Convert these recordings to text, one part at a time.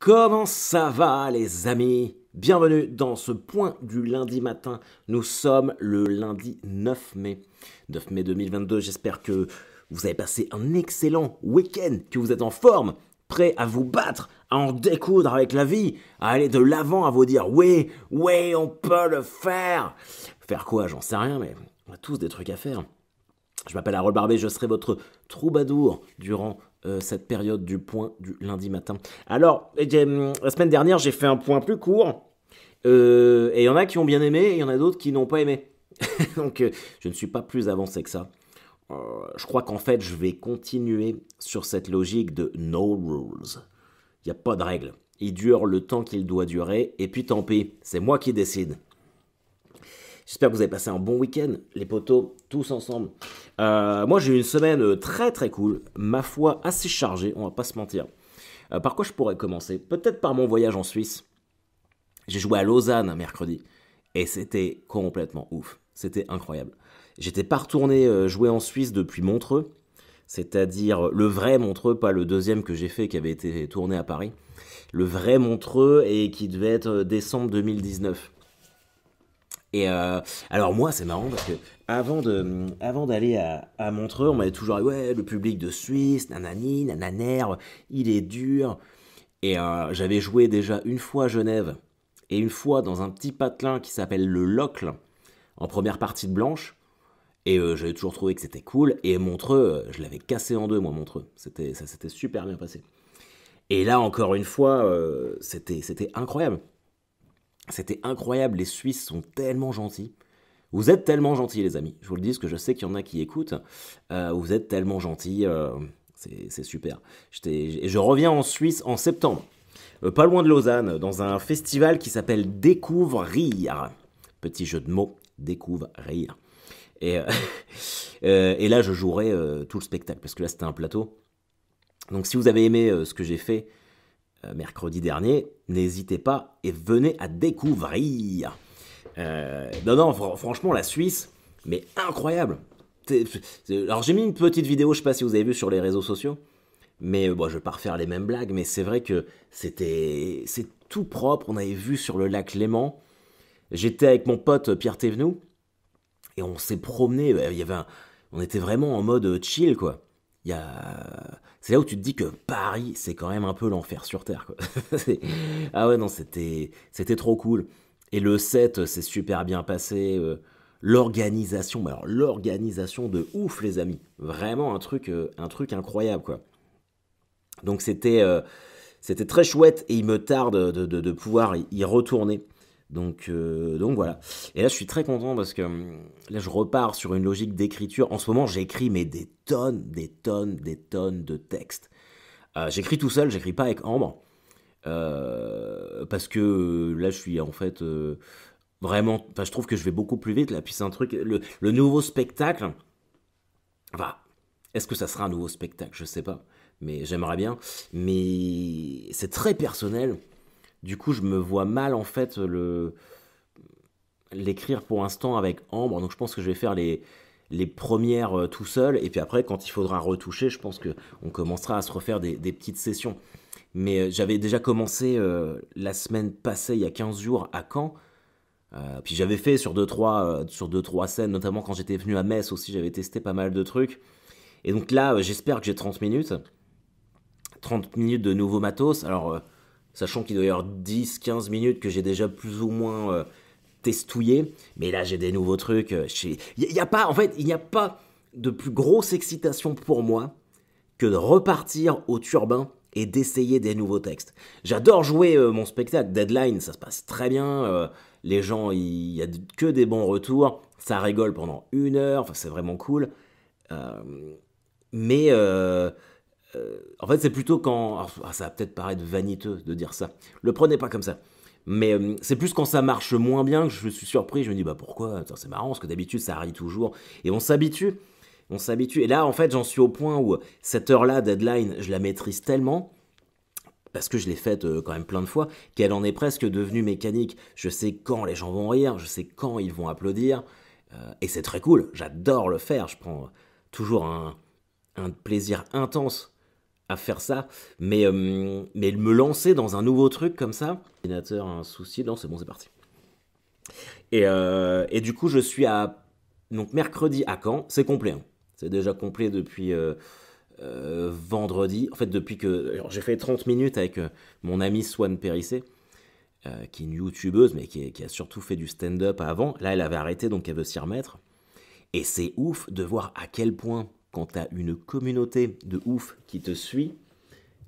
Comment ça va les amis? Bienvenue dans ce point du lundi matin. Nous sommes le lundi 9 mai. 9 mai 2022, j'espère que vous avez passé un excellent week-end, que vous êtes en forme, prêt à vous battre, à en découdre avec la vie, à aller de l'avant, à vous dire oui, on peut le faire. Faire quoi? J'en sais rien, mais on a tous des trucs à faire. Je m'appelle Harold Barbet, je serai votre troubadour durant cette période du point du lundi matin. Alors, la semaine dernière, j'ai fait un point plus court, et il y en a qui ont bien aimé, et il y en a d'autres qui n'ont pas aimé. Donc, je ne suis pas plus avancé que ça. Je crois qu'en fait, je vais continuer sur cette logique de no rules. Il n'y a pas de règles. Il dure le temps qu'il doit durer, et puis tant pis, c'est moi qui décide. J'espère que vous avez passé un bon week-end, les potos, tous ensemble. Moi, j'ai eu une semaine très très cool, ma foi assez chargée, on va pas se mentir. Par quoi je pourrais commencer? Peut-être par mon voyage en Suisse. J'ai joué à Lausanne mercredi, et c'était complètement ouf. C'était incroyable. J'étais pas retourné jouer en Suisse depuis Montreux, c'est-à-dire le vrai Montreux, pas le deuxième que j'ai fait qui avait été tourné à Paris. Le vrai Montreux et qui devait être décembre 2019. Et alors moi c'est marrant parce que avant d'aller à Montreux, on m'avait toujours dit ouais le public de Suisse, nanani, nananer, il est dur. Et j'avais joué déjà une fois à Genève et une fois dans un petit patelin qui s'appelle le Locle en première partie de Blanche. Et j'avais toujours trouvé que c'était cool. Et Montreux, je l'avais cassé en deux moi Montreux. Ça s'était super bien passé. Et là encore une fois, c'était incroyable. C'était incroyable, les Suisses sont tellement gentils. Vous êtes tellement gentils les amis, je vous le dis parce que je sais qu'il y en a qui écoutent. Vous êtes tellement gentils, c'est super. Je reviens en Suisse en septembre, pas loin de Lausanne, dans un festival qui s'appelle Découvrir. Petit jeu de mots, Découvrir. Et, et là je jouerai tout le spectacle, parce que là c'était un plateau. Donc si vous avez aimé ce que j'ai fait mercredi dernier, n'hésitez pas et venez à découvrir. Non, franchement, la Suisse, mais incroyable. Alors j'ai mis une petite vidéo, je sais pas si vous avez vu sur les réseaux sociaux, mais bon, je vais pas refaire les mêmes blagues, mais c'est vrai que c'est tout propre. On avait vu sur le lac Léman. J'étais avec mon pote Pierre Thévenoud et on s'est promené. On était vraiment en mode chill, quoi. C'est là où tu te dis que Paris, c'est quand même un peu l'enfer sur Terre, quoi. Ah ouais, non, c'était trop cool. Et le set s'est super bien passé. L'organisation, mais alors l'organisation de ouf, les amis. Vraiment un truc incroyable, quoi. Donc c'était très chouette et il me tarde de pouvoir y retourner. Donc voilà. Et là, je suis très content parce que là, je repars sur une logique d'écriture. En ce moment, j'écris mais des tonnes de textes. J'écris tout seul, j'écris pas avec Ambre. Parce que là, je suis en fait vraiment. Enfin, je trouve que je vais beaucoup plus vite là. Puis c'est un truc. Le nouveau spectacle. Enfin, est-ce que ça sera un nouveau spectacle? Je sais pas. Mais j'aimerais bien. Mais c'est très personnel. Du coup, je me vois mal en fait l'écrire pour l'instant avec Ambre. Donc je pense que je vais faire les premières tout seul. Et puis après, quand il faudra retoucher, je pense qu'on commencera à se refaire des petites sessions. Mais j'avais déjà commencé la semaine passée, il y a 15 jours, à Caen. Puis j'avais fait sur deux trois scènes, notamment quand j'étais venu à Metz aussi, j'avais testé pas mal de trucs. Et donc là, j'espère que j'ai 30 minutes. 30 minutes de nouveau matos. Alors, sachant qu'il doit y avoir 10-15 minutes que j'ai déjà plus ou moins testouillé. Mais là, j'ai des nouveaux trucs. Il n'y a pas, en fait, il n'y a pas de plus grosse excitation pour moi que de repartir au turbin et d'essayer des nouveaux textes. J'adore jouer mon spectacle. Deadline, ça se passe très bien. Les gens, il n'y a que des bons retours. Ça rigole pendant 1 heure. Enfin, c'est vraiment cool. Euh, mais en fait, c'est plutôt quand. Alors, ça va peut-être paraître vaniteux de dire ça. Le prenez pas comme ça. Mais c'est plus quand ça marche moins bien que je suis surpris. Je me dis, bah pourquoi? Attends, c'est marrant, parce que d'habitude, ça arrive toujours. Et on s'habitue. On s'habitue. Et là, en fait, j'en suis au point où cette heure-là, deadline, je la maîtrise tellement, parce que je l'ai faite quand même plein de fois, qu'elle en est presque devenue mécanique. Je sais quand les gens vont rire, je sais quand ils vont applaudir. Et c'est très cool. J'adore le faire. Je prends toujours un plaisir intense à faire ça, mais me lancer dans un nouveau truc comme ça. L'ordinateur a un souci, non, c'est bon, c'est parti. Et du coup, je suis à donc mercredi à Caen, c'est complet, hein. C'est déjà complet depuis vendredi. En fait, depuis que alors, j'ai fait 30 minutes avec mon amie Swan Périssé, qui est une youtubeuse, mais qui a surtout fait du stand-up avant. Là, elle avait arrêté, donc elle veut s'y remettre. Et c'est ouf de voir à quel point, quand tu as une communauté de ouf qui te suit,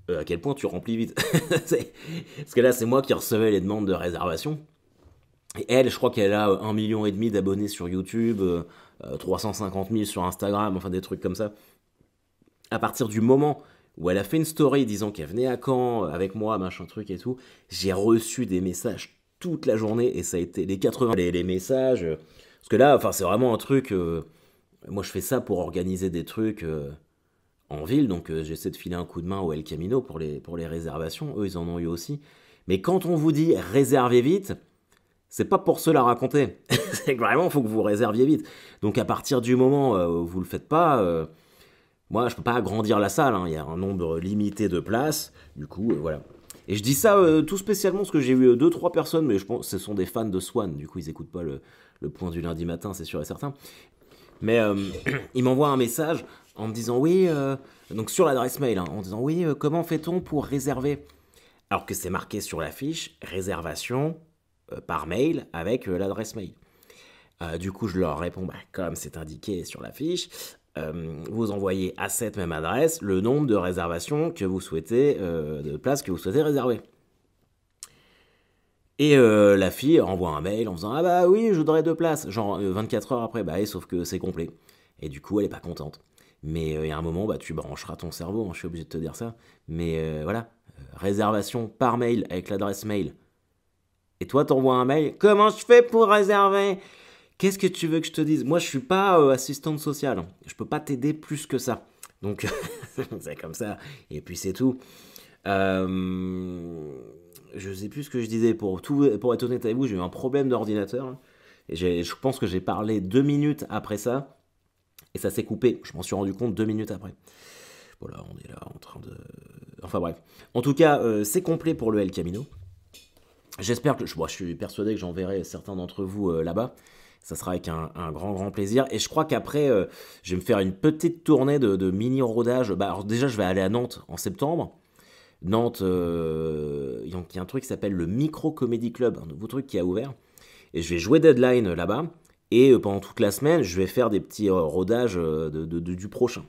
à quel point tu remplis vite. Parce que là, c'est moi qui recevais les demandes de réservation. Et elle, je crois qu'elle a 1,5 million d'abonnés sur YouTube, 350 000 sur Instagram, enfin des trucs comme ça. À partir du moment où elle a fait une story disant qu'elle venait à Caen avec moi, machin truc et tout, j'ai reçu des messages toute la journée et ça a été les 80 les messages. Parce que là, enfin, c'est vraiment un truc. Moi, je fais ça pour organiser des trucs en ville, donc j'essaie de filer un coup de main au El Camino pour les réservations. Eux, ils en ont eu aussi. Mais quand on vous dit réservez vite, c'est pas pour cela raconter. C'est que vraiment, il faut que vous réserviez vite. Donc à partir du moment où vous le faites pas, moi, je peux pas agrandir la salle, hein. Il y a un nombre limité de places. Du coup, voilà. Et je dis ça tout spécialement parce que j'ai eu 2-3 personnes, mais je pense que ce sont des fans de Swan. Du coup, ils écoutent pas le point du lundi matin, c'est sûr et certain. Mais ils m'envoient un message en me disant oui, donc sur l'adresse mail, hein, en disant oui, comment fait-on pour réserver? Alors que c'est marqué sur la fiche, réservation par mail avec l'adresse mail. Du coup, je leur réponds, bah, comme c'est indiqué sur la fiche, vous envoyez à cette même adresse le nombre de réservations que vous souhaitez, de places que vous souhaitez réserver. Et la fille envoie un mail en faisant ah bah oui, je voudrais 2 places. Genre 24 heures après, bah et, sauf que c'est complet. Et du coup, elle est pas contente. Mais il y a un moment, bah tu brancheras ton cerveau, hein, je suis obligé de te dire ça. Mais voilà, réservation par mail avec l'adresse mail. Et toi, t'envoies un mail. Comment je fais pour réserver? Qu'est-ce que tu veux que je te dise? Moi, je suis pas assistante sociale, hein. Je peux pas t'aider plus que ça. Donc, c'est comme ça. Et puis, c'est tout. Je sais plus ce que je disais. Pour être honnête avec vous, j'ai eu un problème d'ordinateur, hein. Et je pense que j'ai parlé 2 minutes après ça. Et ça s'est coupé. Je m'en suis rendu compte 2 minutes après. Voilà, on est là en train de... Enfin bref. En tout cas, c'est complet pour le El Camino. J'espère que... je suis persuadé que j'enverrai certains d'entre vous là-bas. Ça sera avec un grand plaisir. Et je crois qu'après, je vais me faire une petite tournée de mini-rodage. Bah, alors déjà, je vais aller à Nantes en septembre. Nantes, il y a un truc qui s'appelle le Micro Comedy Club, un nouveau truc qui a ouvert. Et je vais jouer Deadline là-bas. Et pendant toute la semaine, je vais faire des petits rodages du prochain.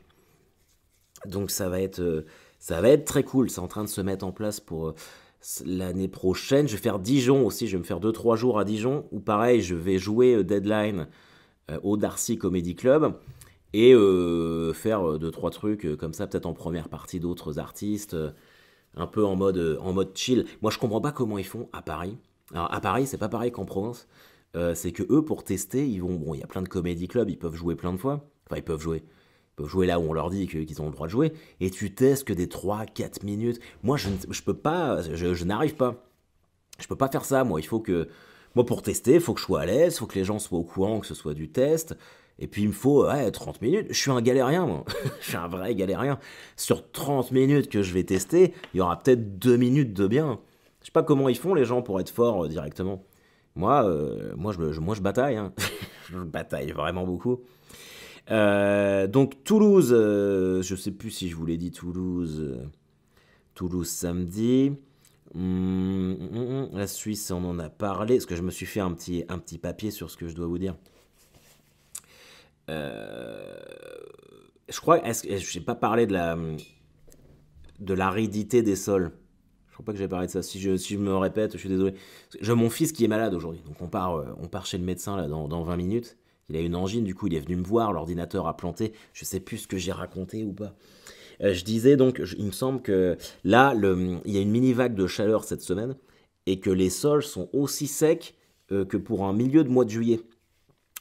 Donc ça va être très cool. C'est en train de se mettre en place pour l'année prochaine. Je vais faire Dijon aussi. Je vais me faire 2-3 jours à Dijon. Où pareil, je vais jouer Deadline au Darcy Comedy Club. Et faire 2-3 trucs comme ça, peut-être en première partie d'autres artistes. Un peu en mode chill. Moi, je comprends pas comment ils font à Paris. Alors, à Paris, c'est pas pareil qu'en province. C'est que eux, pour tester, ils vont. Bon, il y a plein de comédie clubs, ils peuvent jouer plein de fois. Enfin, ils peuvent jouer. Ils peuvent jouer là où on leur dit qu'ils ont le droit de jouer. Et tu testes que des 3-4 minutes. Moi, je peux pas. Je n'arrive pas. Je peux pas faire ça, moi. Il faut que. Moi, pour tester, il faut que je sois à l'aise, il faut que les gens soient au courant que ce soit du test. Et puis, il me faut 30 minutes. Je suis un galérien, moi. Je suis un vrai galérien. Sur 30 minutes que je vais tester, il y aura peut-être 2 minutes de bien. Je sais pas comment ils font, les gens, pour être forts directement. Moi, je bataille, hein. Je bataille vraiment beaucoup. Donc Toulouse, je sais plus si je vous l'ai dit, Toulouse samedi. La Suisse, on en a parlé, parce que je me suis fait un petit papier sur ce que je dois vous dire. Je crois, je n'ai pas parlé de l'aridité des sols. Je crois pas que j'ai parlé de ça. Si je me répète, je suis désolé. J'ai mon fils qui est malade aujourd'hui. Donc on part chez le médecin là, dans 20 minutes. Il a une angine, du coup il est venu me voir, l'ordinateur a planté. Je sais plus ce que j'ai raconté ou pas. Je disais donc, il me semble que là, il y a une mini vague de chaleur cette semaine et que les sols sont aussi secs que pour un milieu de mois de juillet.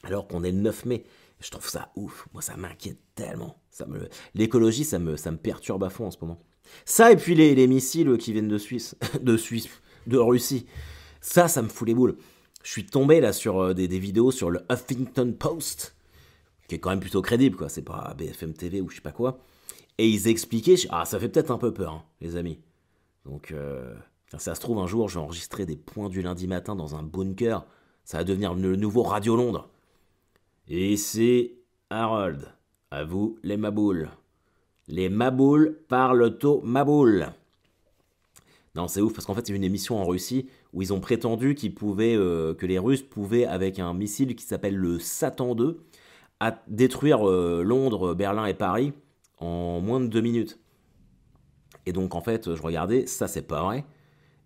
Alors qu'on est le 9 mai. Je trouve ça ouf. Moi, ça m'inquiète tellement. L'écologie, ça me perturbe à fond en ce moment. Ça, et puis les missiles qui viennent de Suisse, de Russie. Ça me fout les boules. Je suis tombé là sur des vidéos sur le Huffington Post, qui est quand même plutôt crédible, quoi. C'est pas BFM TV ou je sais pas quoi. Et ils expliquaient, ah ça fait peut-être un peu peur, hein, les amis. Donc, ça se trouve un jour, je vais enregistrer des points du lundi matin dans un bunker. Ça va devenir le nouveau Radio Londres. Et c'est Harold. À vous, les maboules. Les maboules parlent au maboule. Non, c'est ouf, parce qu'en fait, c'est une émission en Russie où ils ont prétendu que les Russes pouvaient, avec un missile qui s'appelle le Satan 2, détruire Londres, Berlin et Paris en moins de 2 minutes. Et donc, en fait, je regardais, ça, c'est pas vrai.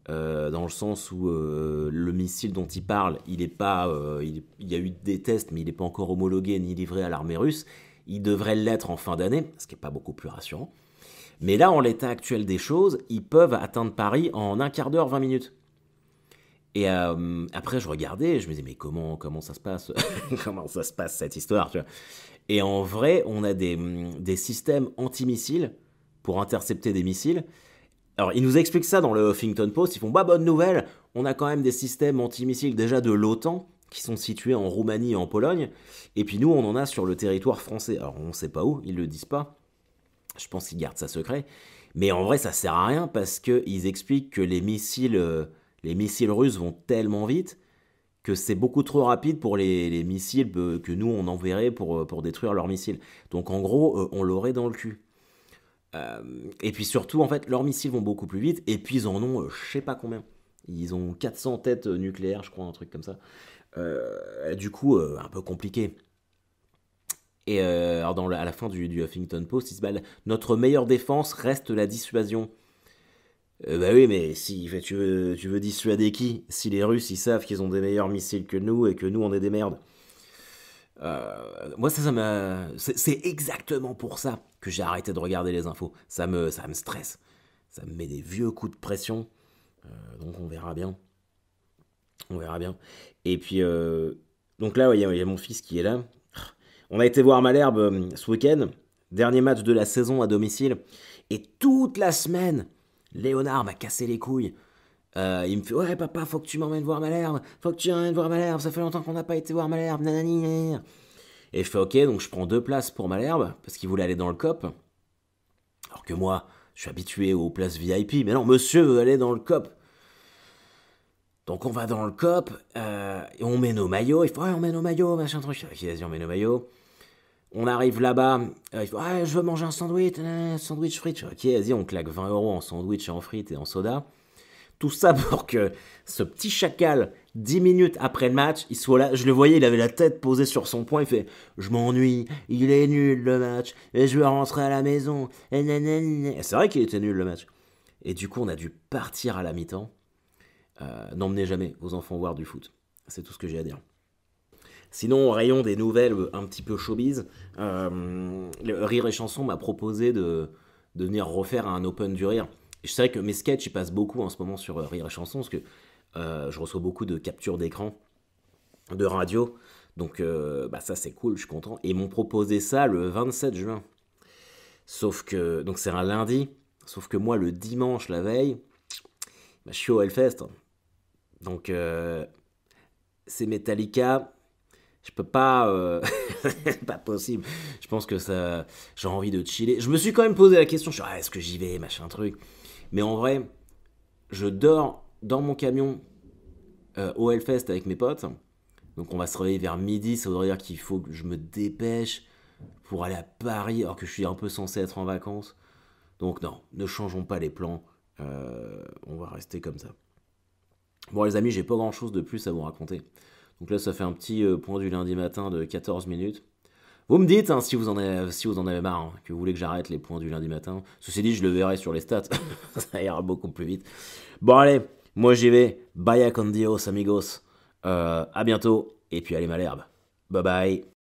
Dans le sens où le missile dont il parle, il y a eu des tests, mais il n'est pas encore homologué ni livré à l'armée russe. Il devrait l'être en fin d'année, ce qui n'est pas beaucoup plus rassurant. Mais là, en l'état actuel des choses, ils peuvent atteindre Paris en un quart d'heure, 20 minutes. Et après, je regardais et je me disais, mais comment ça se passe comment ça se passe cette histoire, tu vois. Et en vrai, on a des systèmes anti-missiles pour intercepter des missiles. Alors, ils nous expliquent ça dans le Huffington Post. Ils font, bonne nouvelle, on a quand même des systèmes anti-missiles déjà de l'OTAN qui sont situés en Roumanie et en Pologne. Et puis nous, on en a sur le territoire français. Alors, on ne sait pas où, ils ne le disent pas. Je pense qu'ils gardent ça secret. Mais en vrai, ça sert à rien parce qu'ils expliquent que les missiles russes vont tellement vite que c'est beaucoup trop rapide pour les missiles que nous, on enverrait pour détruire leurs missiles. Donc, en gros, on l'aurait dans le cul. Et puis surtout, en fait, leurs missiles vont beaucoup plus vite. Et puis, ils en ont, je sais pas combien. Ils ont 400 têtes nucléaires, je crois, un truc comme ça. Du coup, un peu compliqué. Et alors à la fin du Huffington Post, il se dit, notre meilleure défense reste la dissuasion. Bah oui, mais si tu veux dissuader qui? Si les Russes, ils savent qu'ils ont des meilleurs missiles que nous et que nous, on est des merdes. Moi, ça m'a... C'est exactement pour ça que j'ai arrêté de regarder les infos. Ça me stresse. Ça me met des vieux coups de pression. Donc on verra bien. On verra bien. Et puis, donc là, il y a mon fils qui est là. On a été voir Malherbe ce week-end. Dernier match de la saison à domicile. Et toute la semaine, Léonard m'a cassé les couilles. Il me fait, ouais papa, faut que tu m'emmènes voir Malherbe. Faut que tu m'emmènes voir Malherbe. Ça fait longtemps qu'on n'a pas été voir Malherbe. Nanani, nanani. Et je fais ok, donc je prends 2 places pour Malherbe. Parce qu'il voulait aller dans le COP. Alors que moi, je suis habitué aux places VIP. Mais non, monsieur veut aller dans le COP. Donc on va dans le COP, et on met nos maillots, il faut, ouais, on met nos maillots, machin truc, ok, vas-y, on met nos maillots. On arrive là-bas, il faut, ouais, je veux manger un sandwich frites, ok, vas-y, on claque 20 € en sandwich, en frites et en soda. Tout ça pour que ce petit chacal, 10 minutes après le match, il soit là, je le voyais, il avait la tête posée sur son poing, il fait, je m'ennuie, il est nul le match, et je veux rentrer à la maison, et c'est vrai qu'il était nul le match. Et du coup, on a dû partir à la mi-temps. N'emmenez jamais vos enfants voir du foot. C'est tout ce que j'ai à dire. Sinon, au rayon des nouvelles un petit peu showbiz, Rire et Chanson m'a proposé de venir refaire un Open du Rire. Et je sais que mes sketchs ils passent beaucoup en ce moment sur Rire et Chanson parce que je reçois beaucoup de captures d'écran de radio. Donc ça c'est cool, je suis content. Et ils m'ont proposé ça le 27 juin. Sauf que, donc c'est un lundi, sauf que moi le dimanche, la veille, je suis au Hellfest. Donc, c'est Metallica. Je peux pas. C'est pas possible. Je pense que ça. J'ai envie de chiller. Je me suis quand même posé la question. Je suis est-ce que j'y vais, machin truc. Mais en vrai, je dors dans mon camion au Hellfest avec mes potes. Donc, on va se réveiller vers midi. Ça voudrait dire qu'il faut que je me dépêche pour aller à Paris alors que je suis un peu censé être en vacances. Donc, non, ne changeons pas les plans. On va rester comme ça. Bon les amis, j'ai pas grand chose de plus à vous raconter. Donc là ça fait un petit point du lundi matin de 14 minutes. Vous me dites si vous en avez marre, hein, que vous voulez que j'arrête les points du lundi matin. Ceci dit, je le verrai sur les stats. Ça ira beaucoup plus vite. Bon allez, moi j'y vais. Bye con Dios amigos. À bientôt. Et puis allez Malherbe. Bye bye.